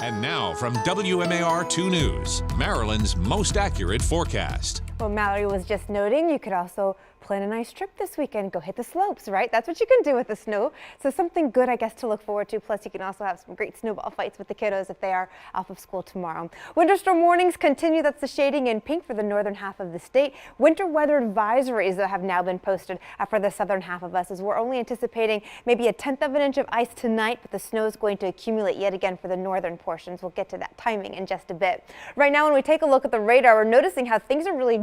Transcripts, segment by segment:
And now from WMAR 2 News, Maryland's most accurate forecast. Well, Mallory was just noting you could also plan a nice trip this weekend. Go hit the slopes, right? That's what you can do with the snow. So something good, I guess, to look forward to. Plus, you can also have some great snowball fights with the kiddos if they are off of school tomorrow. Winter storm warnings continue. That's the shading in pink for the northern half of the state. Winter weather advisories, though, have now been posted for the southern half of us, as we're only anticipating maybe 1/10 of an inch of ice tonight, but the snow is going to accumulate yet again for the northern portions. We'll get to that timing in just a bit. Right now, when we take a look at the radar, we're noticing how things are really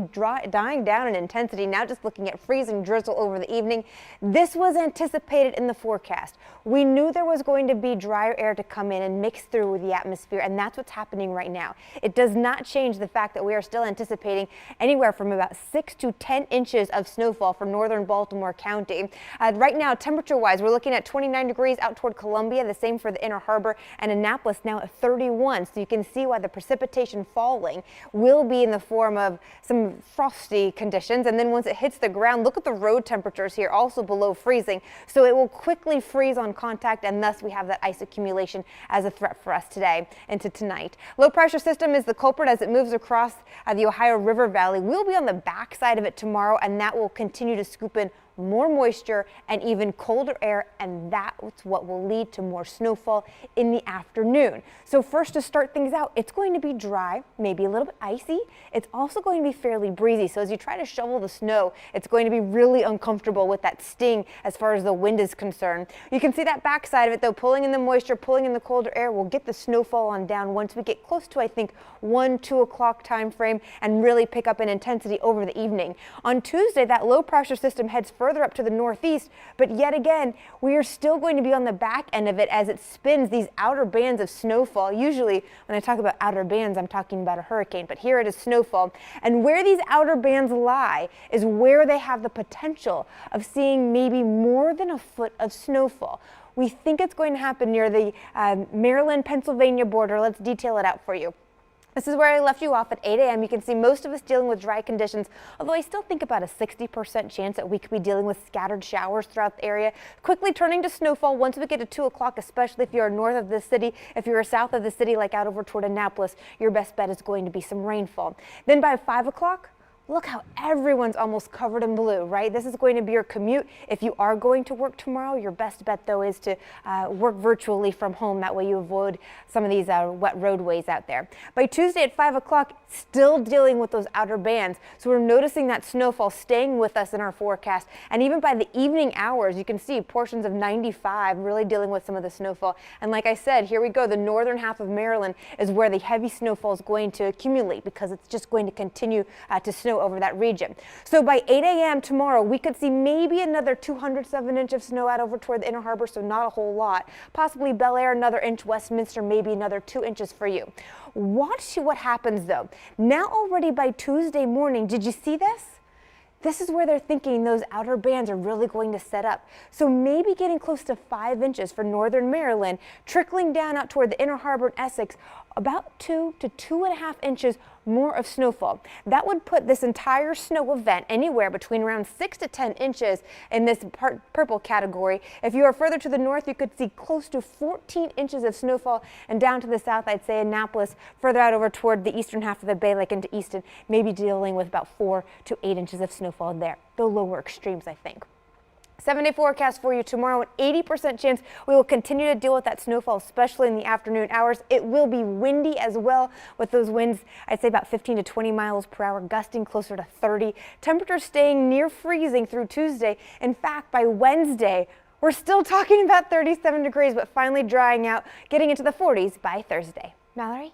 dying down in intensity. Now just looking at freezing drizzle over the evening. This was anticipated in the forecast. We knew there was going to be drier air to come in and mix through with the atmosphere, and that's what's happening right now. It does not change the fact that we are still anticipating anywhere from about 6 to 10 inches of snowfall for northern Baltimore County. Right now, temperature-wise, we're looking at 29 degrees out toward Columbia, the same for the Inner Harbor, and Annapolis now at 31. So you can see why the precipitation falling will be in the form of some frosty conditions, and then once it hits the ground, look at the road temperatures here, also below freezing, so it will quickly freeze on contact, and thus we have that ice accumulation as a threat for us today into tonight. Low pressure system is the culprit as it moves across the Ohio River Valley. We'll be on the backside of it tomorrow, and that will continue to scoop in more moisture and even colder air, and that's what will lead to more snowfall in the afternoon. So first, to start things out, it's going to be dry, maybe a little bit icy. It's also going to be fairly breezy, so as you try to shovel the snow, it's going to be really uncomfortable with that sting as far as the wind is concerned. You can see that backside of it, though, pulling in the moisture, pulling in the colder air. We'll get the snowfall on down once we get close to, I think, 1-2 o'clock time frame, and really pick up in intensity over the evening. On Tuesday, that low pressure system heads further up to the northeast, but yet again, we are still going to be on the back end of it as it spins these outer bands of snowfall. Usually, when I talk about outer bands, I'm talking about a hurricane, but here it is snowfall. And where these outer bands lie is where they have the potential of seeing maybe more than a foot of snowfall. We think it's going to happen near the Maryland-Pennsylvania border. Let's detail it out for you. This is where I left you off at 8 a.m. You can see most of us dealing with dry conditions, although I still think about a 60% chance that we could be dealing with scattered showers throughout the area, quickly turning to snowfall once we get to 2 o'clock, especially if you're north of the city. If you're south of the city, like out over toward Annapolis, your best bet is going to be some rainfall. Then by 5 o'clock, look how everyone's almost covered in blue, right? This is going to be your commute. If you are going to work tomorrow, your best bet, though, is to work virtually from home. That way you avoid some of these wet roadways out there. By Tuesday at 5 o'clock, still dealing with those outer bands. So we're noticing that snowfall staying with us in our forecast. And even by the evening hours, you can see portions of 95 really dealing with some of the snowfall. And like I said, here we go. The northern half of Maryland is where the heavy snowfall is going to accumulate because it's just going to continue to snow over that region. So by 8 a.m. tomorrow, we could see maybe another 200 of an inch of snow out over toward the Inner Harbor, so not a whole lot. Possibly Bel Air, another inch, Westminster, maybe another 2 inches for you. Watch what happens, though. Now already by Tuesday morning, did you see this? This is where they're thinking those outer bands are really going to set up. So maybe getting close to 5 inches for northern Maryland, trickling down out toward the Inner Harbor and Essex, about 2 to 2.5 inches more of snowfall. That would put this entire snow event anywhere between around 6 to 10 inches in this purple category. If you are further to the north, you could see close to 14 inches of snowfall, and down to the south, I'd say Annapolis, further out over toward the eastern half of the Bay, like into Easton, maybe dealing with about 4 to 8 inches of snowfall there. The lower extremes, I think. 7-day forecast for you tomorrow, an 80% chance we will continue to deal with that snowfall, especially in the afternoon hours. It will be windy as well, with those winds, I'd say about 15 to 20 miles per hour, gusting closer to 30. Temperatures staying near freezing through Tuesday. In fact, by Wednesday, we're still talking about 37 degrees, but finally drying out, getting into the 40s by Thursday. Mallory?